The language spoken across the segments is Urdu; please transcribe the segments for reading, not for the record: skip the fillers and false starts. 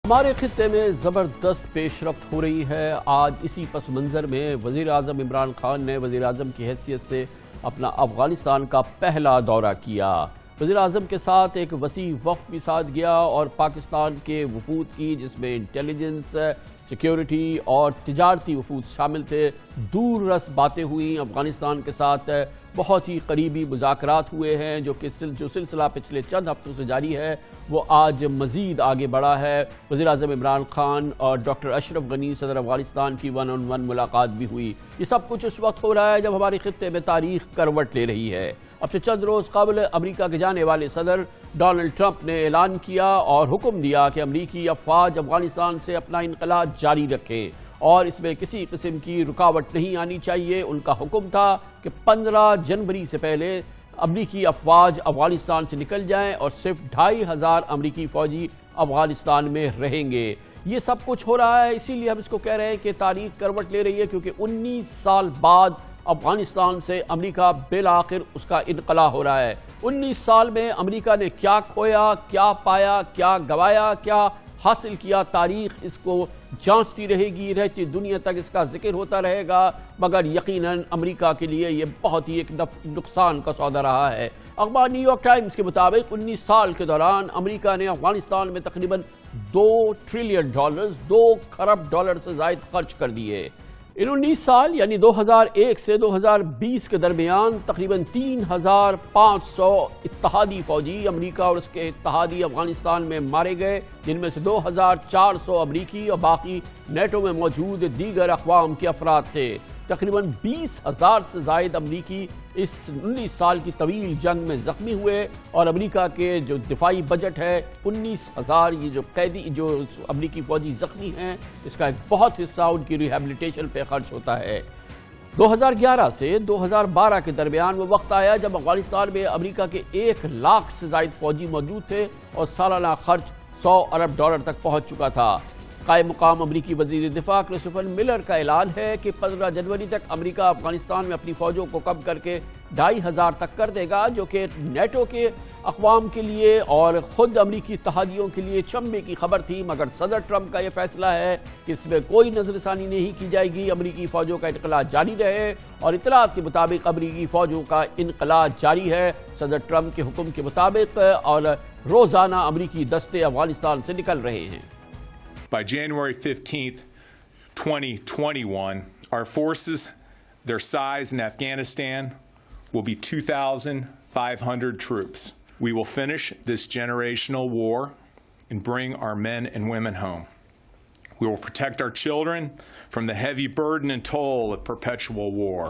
ہمارے خطے میں زبردست پیش رفت ہو رہی ہے۔ آج اسی پس منظر میں وزیر اعظم عمران خان نے وزیر اعظم کی حیثیت سے اپنا افغانستان کا پہلا دورہ کیا۔ وزیر اعظم کے ساتھ ایک وسیع وفد بھی ساتھ گیا اور پاکستان کے وفود کی، جس میں انٹیلیجنس، سیکیورٹی اور تجارتی وفود شامل تھے، دور رس باتیں ہوئیں۔ افغانستان کے ساتھ بہت ہی قریبی مذاکرات ہوئے ہیں، جو سلسلہ پچھلے چند ہفتوں سے جاری ہے، وہ آج مزید آگے بڑھا ہے۔ وزیر اعظم عمران خان اور ڈاکٹر اشرف غنی صدر افغانستان کی 1 on 1 ملاقات بھی ہوئی۔ یہ سب کچھ اس وقت ہو رہا ہے جب ہمارے خطے میں تاریخ کروٹ لے رہی ہے۔ اب سے چند روز قبل امریکہ کے جانے والے صدر ڈونلڈ ٹرمپ نے اعلان کیا اور حکم دیا کہ امریکی افواج افغانستان سے اپنا انخلا جاری رکھیں اور اس میں کسی قسم کی رکاوٹ نہیں آنی چاہیے۔ ان کا حکم تھا کہ 15 جنوری سے پہلے امریکی افواج افغانستان سے نکل جائیں اور صرف 2500 امریکی فوجی افغانستان میں رہیں گے۔ یہ سب کچھ ہو رہا ہے، اسی لیے ہم اس کو کہہ رہے ہیں کہ تاریخ کروٹ لے رہی ہے، کیونکہ 19 سال بعد افغانستان سے امریکہ بالآخر اس کا انخلا ہو رہا ہے۔ 19 سال میں امریکہ نے کیا کھویا، کیا پایا، کیا گوایا، کیا حاصل کیا، تاریخ اس کو جانچتی رہے گی، رہتی دنیا تک اس کا ذکر ہوتا رہے گا، مگر یقیناً امریکہ کے لیے یہ بہت ہی ایک نقصان کا سودا رہا ہے۔ اخبار نیو یارک ٹائمز کے مطابق 19 سال کے دوران امریکہ نے افغانستان میں تقریباً $2 ٹریلین، 2 کھرب ڈالر سے زائد خرچ کر دیے۔ ان 19 سال یعنی 2001 سے 2020 کے درمیان تقریباً 3500 اتحادی فوجی امریکہ اور اس کے اتحادی افغانستان میں مارے گئے، جن میں سے 2400 امریکی اور باقی نیٹو میں موجود دیگر اقوام کے افراد تھے۔ تقریباً 20,000 سے زائد امریکی اس 19 سال کی طویل جنگ میں زخمی ہوئے اور امریکہ کے جو دفاعی بجٹ ہے 19,000 یہ جو قیدی جو امریکی فوجی زخمی ہیں، اس کا ایک بہت حصہ ان کی ریہیبلیٹیشن پہ خرچ ہوتا ہے۔ 2011 سے 2012 کے درمیان وہ وقت آیا جب افغانستان میں امریکہ کے 1 لاکھ سے زائد فوجی موجود تھے اور سالانہ خرچ $100 ارب تک پہنچ چکا تھا۔ قائم مقام امریکی وزیر دفاع کرسٹوفر ملر کا اعلان ہے کہ 15 جنوری تک امریکہ افغانستان میں اپنی فوجوں کو کم کر کے 2500 تک کر دے گا، جو کہ نیٹو کے اقوام کے لیے اور خود امریکی اتحادیوں کے لیے چنبے کی خبر تھی، مگر صدر ٹرمپ کا یہ فیصلہ ہے کہ اس میں کوئی نظر ثانی نہیں کی جائے گی، امریکی فوجوں کا انخلا جاری رہے، اور اطلاعات کے مطابق امریکی فوجوں کا انخلا جاری ہے صدر ٹرمپ کے حکم کے مطابق، اور روزانہ امریکی دستے افغانستان سے نکل رہے ہیں۔ By January 15th, 2021, our forces, their size in Afghanistan, will be 2,500 troops. We will finish this generational war and bring our men and women home. We will protect our children from the heavy burden and toll of perpetual war,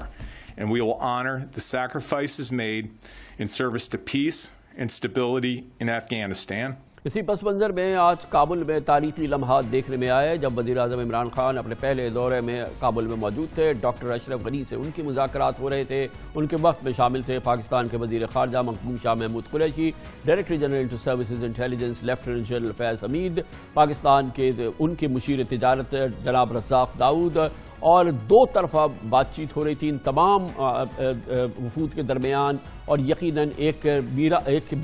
and we will honor the sacrifices made in service to peace and stability in Afghanistan. اسی پس منظر میں آج کابل میں تاریخی لمحات دیکھنے میں آئے جب وزیر اعظم عمران خان اپنے پہلے دورے میں کابل میں موجود تھے۔ ڈاکٹر اشرف غنی سے ان کی مذاکرات ہو رہے تھے۔ ان کے وقت میں شامل تھے پاکستان کے وزیر خارجہ Makhdoom Shah Mahmood Qureshi, director general inter services intelligence lieutenant general Faiz Hameed, Pakistan کے ان کے مشیر تجارت جناب رزاق داؤد، اور 2 طرفہ بات چیت ہو رہی تھی ان تمام وفود کے درمیان، اور یقیناً ایک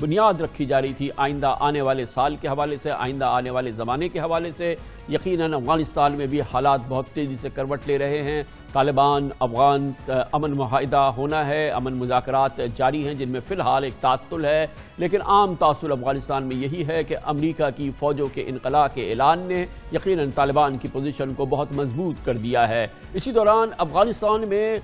بنیاد رکھی جا رہی تھی آئندہ آنے والے سال کے حوالے سے، آئندہ آنے والے زمانے کے حوالے سے۔ یقیناً افغانستان میں بھی حالات بہت تیزی سے کروٹ لے رہے ہیں۔ طالبان افغان امن معاہدہ ہونا ہے، امن مذاکرات جاری ہیں جن میں فی الحال ایک تعطل ہے، لیکن عام تاثر افغانستان میں یہی ہے کہ امریکہ کی فوجوں کے انخلا کے اعلان نے یقیناً طالبان کی پوزیشن کو بہت مضبوط کر دیا ہے۔ اسی دوران افغانستان میں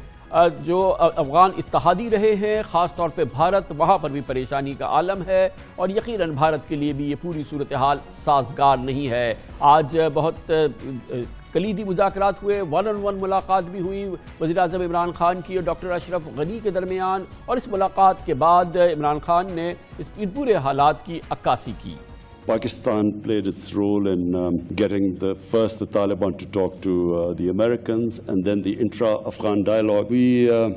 جو افغان اتحادی رہے ہیں، خاص طور پہ بھارت، وہاں پر بھی پریشانی کا عالم ہے، اور یقیناً بھارت کے لیے بھی یہ پوری صورتحال سازگار نہیں ہے۔ آج بہت کلیدی مذاکرات ہوئے، 1 on 1 ملاقات بھی ہوئی وزیر اعظم عمران خان کی اور ڈاکٹر اشرف غنی کے درمیان، اور اس ملاقات کے بعد عمران خان نے ان پورے حالات کی عکاسی کی۔ Pakistan played its role in getting the Taliban to talk to the Americans, and then the intra-Afghan dialogue. We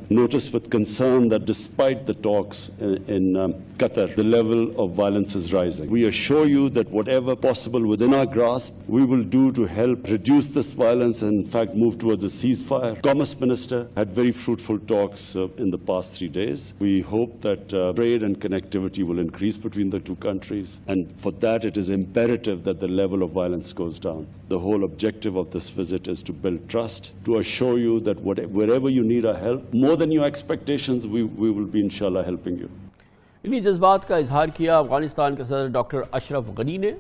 noticed with concern that despite the talks in Qatar, the level of violence is rising. We assure you that whatever possible within our grasp, we will do to help reduce this violence and in fact move towards a ceasefire. Commerce Minister had very fruitful talks in the past 3 days. We hope that trade and connectivity will increase between the two countries, and for that that, it is imperative that the level of violence goes down. The whole objective of this visit is to build trust, to assure you that wherever you need our help, more than your expectations, we will be inshallah helping you. انہی جذبات کا اظہار کیا افغانستان کے صدر ڈاکٹر اشرف غنی نے.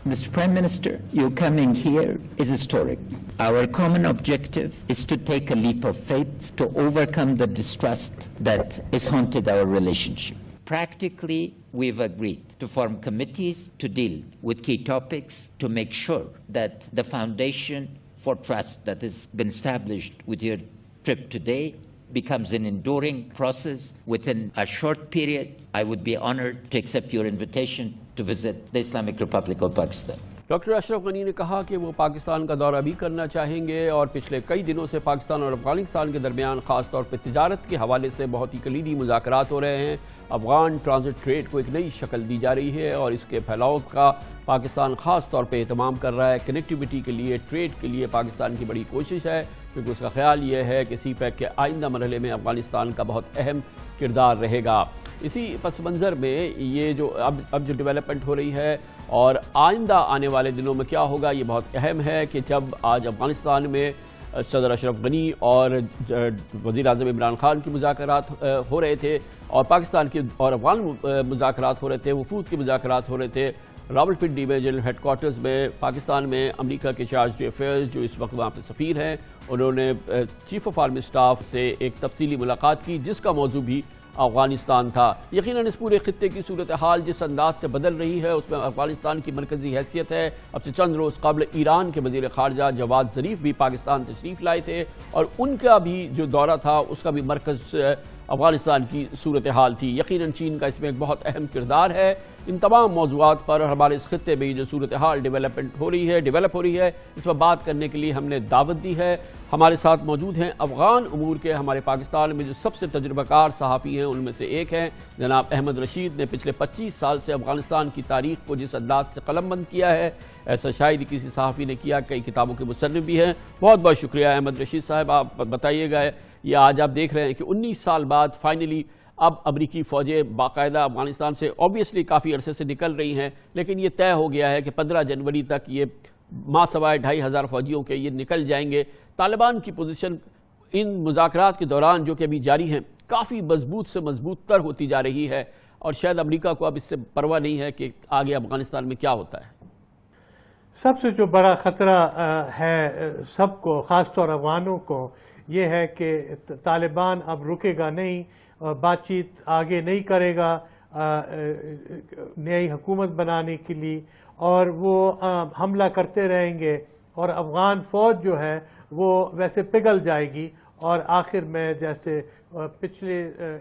Mr. Prime Minister, your coming here is historic. Our common objective is to take a leap of faith to overcome the distrust that has haunted our relationship. Practically, we've agreed to form committees to deal with key topics to make sure that the foundation for trust that has been established with your trip today becomes an enduring process within a short period. I would be honored to accept your invitation to visit the Islamic Republic of Pakistan. Doctor Ashraf Ghani نے کہا کہ وہ پاکستان کا دورہ بھی کرنا چاہیں گے اور پچھلے کئی دنوں سے پاکستان اور افغانستان کے درمیان خاص طور پہ تجارت کے حوالے سے بہت ہی کلیدی مذاکرات ہو رہے ہیں. افغان ٹرانزٹ ٹریڈ کو ایک نئی شکل دی جا رہی ہے اور اس کے پھیلاؤ کا پاکستان خاص طور پہ اہتمام کر رہا ہے. کنیکٹیوٹی کے لیے، ٹریڈ کے لیے پاکستان کی بڑی کوشش ہے، کیونکہ اس کا خیال یہ ہے کہ سی پیک کے آئندہ مرحلے میں افغانستان کا بہت اہم کردار رہے گا. اسی پس منظر میں یہ جو اب جو ڈیولپمنٹ ہو رہی ہے اور آئندہ آنے والے دنوں میں کیا ہوگا، یہ بہت اہم ہے کہ جب آج افغانستان میں صدر اشرف غنی اور وزیر اعظم عمران خان کی مذاکرات ہو رہے تھے اور پاکستان کے اور افغان مذاکرات ہو رہے تھے، وفود کے مذاکرات ہو رہے تھے. راولپنڈی میں جنرل ہیڈ کوارٹرز میں پاکستان میں امریکہ کے چارج افیئرز جو اس وقت وہاں پہ سفیر ہیں، انہوں نے چیف آف آرمی اسٹاف سے ایک تفصیلی ملاقات کی جس کا موضوع بھی افغانستان تھا. یقیناً اس پورے خطے کی صورتحال جس انداز سے بدل رہی ہے اس میں افغانستان کی مرکزی حیثیت ہے. اب سے چند روز قبل ایران کے وزیر خارجہ جواد ظریف بھی پاکستان تشریف لائے تھے اور ان کا بھی جو دورہ تھا اس کا بھی مرکز افغانستان کی صورتحال تھی. یقیناً چین کا اس میں ایک بہت اہم کردار ہے. ان تمام موضوعات پر ہمارے اس خطے میں جو صورتحال ڈیولپ ہو رہی ہے اس پر بات کرنے کے لیے ہم نے دعوت دی ہے. ہمارے ساتھ موجود ہیں افغان امور کے ہمارے پاکستان میں جو سب سے تجربہ کار صحافی ہیں ان میں سے ایک ہیں جناب احمد رشید نے پچھلے 25 سال سے افغانستان کی تاریخ کو جس انداز سے قلم بند کیا ہے ایسا شاید کسی صحافی نے کیا. کئی کتابوں کے مصنف بھی ہیں. بہت بہت شکریہ احمد رشید صاحب. آپ بتائیے گا یہ آج آپ دیکھ رہے ہیں کہ 19 سال بعد فائنلی اب امریکی فوجیں باقاعدہ افغانستان سے اوبیسلی کافی عرصے سے نکل رہی ہیں، لیکن یہ طے ہو گیا ہے کہ 15 جنوری تک یہ ماہ سوائے 2500 فوجیوں کے یہ نکل جائیں گے. طالبان کی پوزیشن ان مذاکرات کے دوران جو کہ ابھی جاری ہیں کافی مضبوط سے مضبوط تر ہوتی جا رہی ہے اور شاید امریکہ کو اب اس سے پرواہ نہیں ہے کہ آگے افغانستان میں کیا ہوتا ہے. سب سے جو بڑا خطرہ ہے سب کو، خاص طور افغانوں کو، یہ ہے کہ طالبان اب رکے گا نہیں، بات چیت آگے نہیں کرے گا نئی حکومت بنانے کے لیے اور وہ حملہ کرتے رہیں گے اور افغان فوج جو ہے وہ ویسے پگھل جائے گی اور آخر میں جیسے پچھلے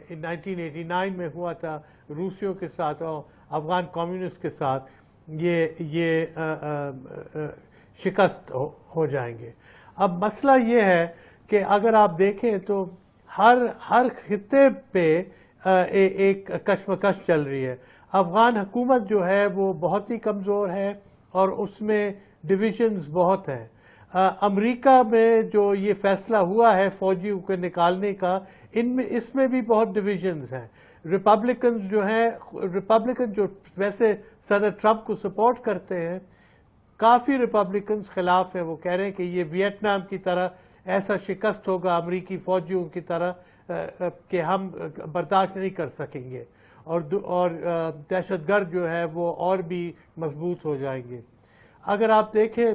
1989 میں ہوا تھا روسیوں کے ساتھ اور افغان کمیونسٹ کے ساتھ، یہ شکست ہو جائیں گے. اب مسئلہ یہ ہے کہ اگر آپ دیکھیں تو ہر خطے پہ ایک کشمکش چل رہی ہے. افغان حکومت جو ہے وہ بہت ہی کمزور ہے اور اس میں ڈویژنز بہت ہیں. امریکہ میں جو یہ فیصلہ ہوا ہے فوجیوں کو نکالنے کا، اس میں بھی بہت ڈویژنز ہیں. ریپبلکنز جو ہیں، ریپبلکن جو ویسے صدر ٹرمپ کو سپورٹ کرتے ہیں، کافی ریپبلکنز خلاف ہیں. وہ کہہ رہے ہیں کہ یہ ویتنام کی طرح ایسا شکست ہوگا امریکی فوجیوں کی طرح کہ ہم برداشت نہیں کر سکیں گے اور دہشت گرد جو ہے وہ اور بھی مضبوط ہو جائیں گے. اگر آپ دیکھیں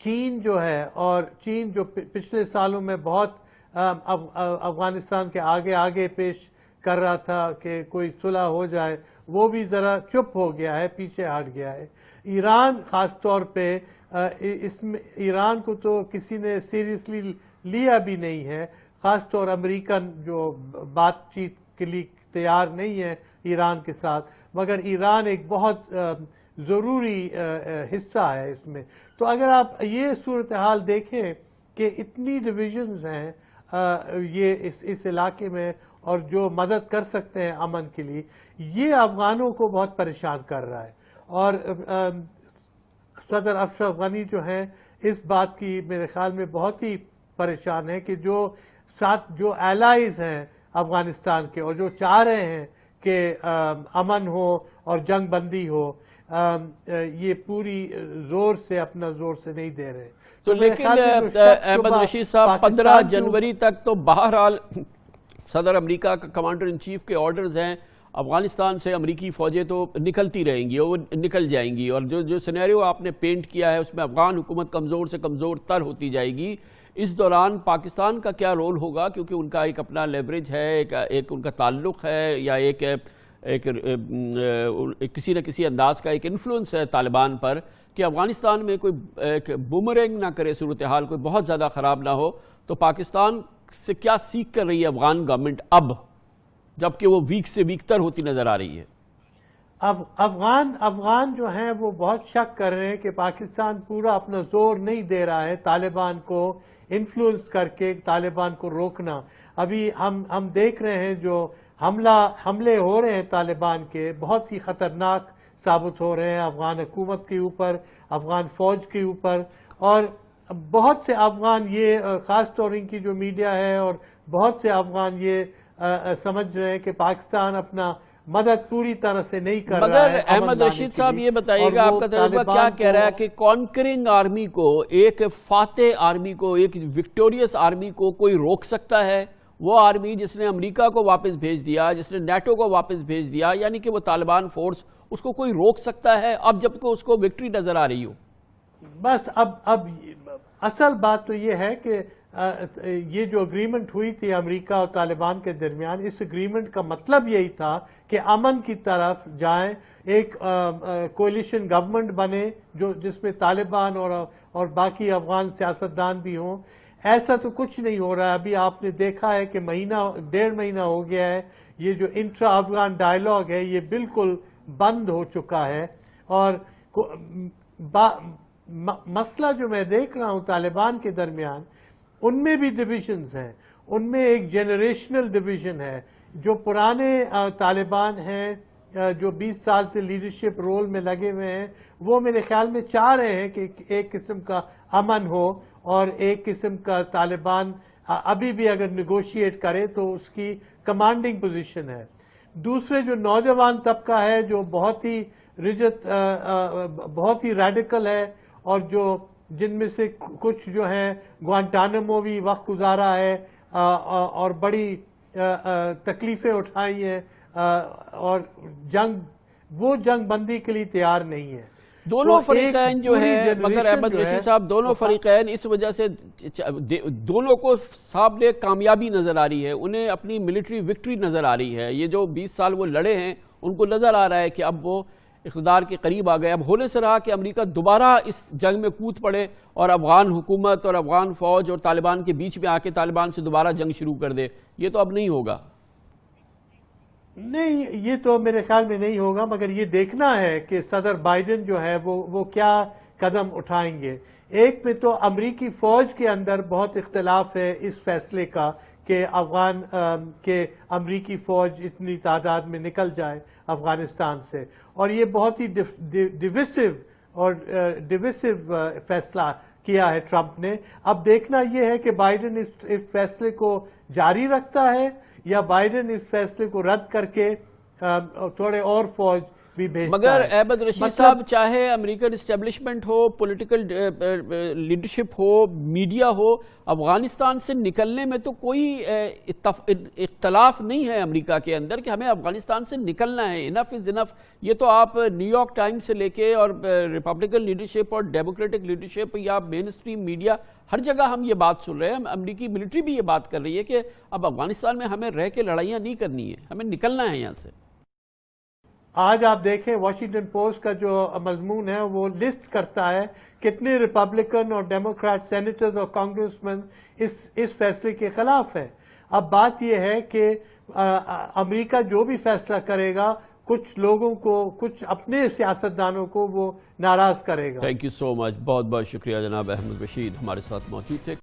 چین جو ہے، اور چین جو پچھلے سالوں میں بہت افغانستان کے آگے پیش کر رہا تھا کہ کوئی صلح ہو جائے، وہ بھی ذرا چپ ہو گیا ہے، پیچھے ہٹ گیا ہے. ایران خاص طور پہ اس میں ایران کو تو کسی نے سیریسلی لیا بھی نہیں ہے، خاص طور امریکن جو بات چیت کے لیے تیار نہیں ہے ایران کے ساتھ، مگر ایران ایک بہت ضروری حصہ ہے اس میں. تو اگر آپ یہ صورتحال دیکھیں کہ اتنی ڈویژنز ہیں یہ اس علاقے میں اور جو مدد کر سکتے ہیں امن کے لیے، یہ افغانوں کو بہت پریشان کر رہا ہے. اور صدر اشرف غنی جو ہیں اس بات کی میرے خیال میں بہت ہی پریشان ہیں کہ جو ایلائز ہیں افغانستان کے اور جو چاہ رہے ہیں کہ امن ہو اور جنگ بندی ہو، یہ پوری زور سے اپنا زور سے نہیں دے رہے. تو لیکن احمد رشید صاحب 15 جنوری تک تو بہرحال صدر امریکہ کا کمانڈر ان چیف کے آرڈرز ہیں، افغانستان سے امریکی فوجیں تو نکلتی رہیں گی، وہ نکل جائیں گی، اور جو سینیریو آپ نے پینٹ کیا ہے اس میں افغان حکومت کمزور سے کمزور تر ہوتی جائے گی. اس دوران پاکستان کا کیا رول ہوگا؟ کیونکہ ان کا ایک اپنا لیوریج ہے، ایک ان کا تعلق ہے، یا ایک کسی نہ کسی انداز کا ایک انفلوئنس ہے طالبان پر، کہ افغانستان میں کوئی ایک بومرنگ نہ کرے، صورتحال کوئی بہت زیادہ خراب نہ ہو. تو پاکستان سے کیا سیکھ کر رہی ہے افغان گورنمنٹ اب، جبکہ وہ ویک سے ویک تر ہوتی نظر آ رہی ہے؟ افغان جو ہیں وہ بہت شک کر رہے ہیں کہ پاکستان پورا اپنا زور نہیں دے رہا ہے طالبان کو انفلوئنس کر کے طالبان کو روکنا. ابھی ہم دیکھ رہے ہیں جو حملے ہو رہے ہیں طالبان کے، بہت ہی خطرناک ثابت ہو رہے ہیں افغان حکومت کے اوپر، افغان فوج کے اوپر. اور بہت سے افغان، یہ خاص طور ان کی جو میڈیا ہے، اور بہت سے افغان یہ سمجھ رہے ہیں کہ پاکستان اپنا مدد پوری طرح سے نہیں کر رہا ہے. مگر احمد رشید صاحب یہ بتائیے گا، آپ کا تجربہ کیا کہہ رہا ہے کہ کانکرنگ آرمی کو، ایک فاتح آرمی کو، ایک وکٹوریس آرمی کو کوئی روک سکتا ہے؟ وہ آرمی جس نے امریکہ کو واپس بھیج دیا، جس نے نیٹو کو واپس بھیج دیا، یعنی کہ وہ طالبان فورس، اس کو کوئی روک سکتا ہے اب جب کہ اس کو وکٹری نظر آ رہی ہو؟ بس اب اصل بات تو یہ ہے کہ یہ جو اگریمنٹ ہوئی تھی امریکہ اور طالبان کے درمیان، اس اگریمنٹ کا مطلب یہی تھا کہ امن کی طرف جائیں، ایک کولیشن گورنمنٹ بنے جس میں طالبان اور باقی افغان سیاستدان بھی ہوں. ایسا تو کچھ نہیں ہو رہا ہے. ابھی آپ نے دیکھا ہے کہ ڈیڑھ مہینہ ہو گیا ہے، یہ جو انٹرا افغان ڈائیلاگ ہے یہ بالکل بند ہو چکا ہے. اور مسئلہ جو میں دیکھ رہا ہوں طالبان کے درمیان، ان میں بھی ڈویژنز ہیں. ان میں ایک جنریشنل ڈویژن ہے. جو پرانے طالبان ہیں جو 20 سال سے لیڈرشپ رول میں لگے ہوئے ہیں، وہ میرے خیال میں چاہ رہے ہیں کہ ایک قسم کا امن ہو، اور ایک قسم کا طالبان ابھی بھی اگر نیگوشیٹ کرے تو اس کی کمانڈنگ پوزیشن ہے. دوسرے جو نوجوان طبقہ ہے جو بہت ہی بہت ہی ریڈیکل ہے، اور جن میں سے کچھ جو ہیں گوانٹانمو بھی وقت گزارا ہے اور بڑی تکلیفیں اٹھائی ہیں، اور وہ جنگ بندی کے لیے تیار نہیں ہے. دونوں فریقین جو ہے، مگر احمد رشید صاحب دونوں فریقین اس وجہ سے دونوں کو سامنے کامیابی نظر آ رہی ہے، انہیں اپنی ملٹری وکٹری نظر آ رہی ہے. یہ جو 20 سال وہ لڑے ہیں ان کو نظر آ رہا ہے کہ اب وہ اقتدار کے قریب آ گئے. اب ہونے سے رہا کہ امریکہ دوبارہ اس جنگ میں کود پڑے اور افغان حکومت اور افغان فوج اور طالبان کے بیچ میں آ کے طالبان سے دوبارہ جنگ شروع کر دے. یہ تو اب نہیں ہوگا. نہیں، یہ تو میرے خیال میں نہیں ہوگا. مگر یہ دیکھنا ہے کہ صدر بائیڈن جو ہے وہ کیا قدم اٹھائیں گے. ایک میں تو امریکی فوج کے اندر بہت اختلاف ہے اس فیصلے کا کہ امریکی فوج اتنی تعداد میں نکل جائے افغانستان سے. اور یہ بہت ہی ڈویسو فیصلہ کیا ہے ٹرمپ نے. اب دیکھنا یہ ہے کہ بائیڈن اس فیصلے کو جاری رکھتا ہے یا بائیڈن اس فیصلے کو رد کر کے تھوڑے اور فوج بھی بھیجتا ہے. مگر احمد رشید صاحب، چاہے امریکن اسٹیبلشمنٹ ہو، پولیٹیکل لیڈرشپ ہو، میڈیا ہو، افغانستان سے نکلنے میں تو کوئی اختلاف نہیں ہے امریکہ کے اندر کہ ہمیں افغانستان سے نکلنا ہے. انف از انف. یہ تو آپ نیو یارک ٹائمز سے لے کے اور ریپبلکن لیڈرشپ اور ڈیموکریٹک لیڈرشپ یا مین اسٹریم میڈیا، ہر جگہ ہم یہ بات سن رہے ہیں. امریکی ملٹری بھی یہ بات کر رہی ہے کہ اب افغانستان میں ہمیں رہ کے لڑائیاں نہیں کرنی ہے، ہمیں نکلنا ہے یہاں سے. آج آپ دیکھیں واشنگٹن پوسٹ کا جو مضمون ہے وہ لسٹ کرتا ہے کتنے ریپبلکن اور ڈیموکریٹ سینیٹرز اور کانگریس مین اس فیصلے کے خلاف ہیں. اب بات یہ ہے کہ امریکہ جو بھی فیصلہ کرے گا، کچھ لوگوں کو، کچھ اپنے سیاستدانوں کو وہ ناراض کرے گا. تھینک یو سو مچ. بہت بہت شکریہ جناب احمد رشید ہمارے ساتھ موجود تھے.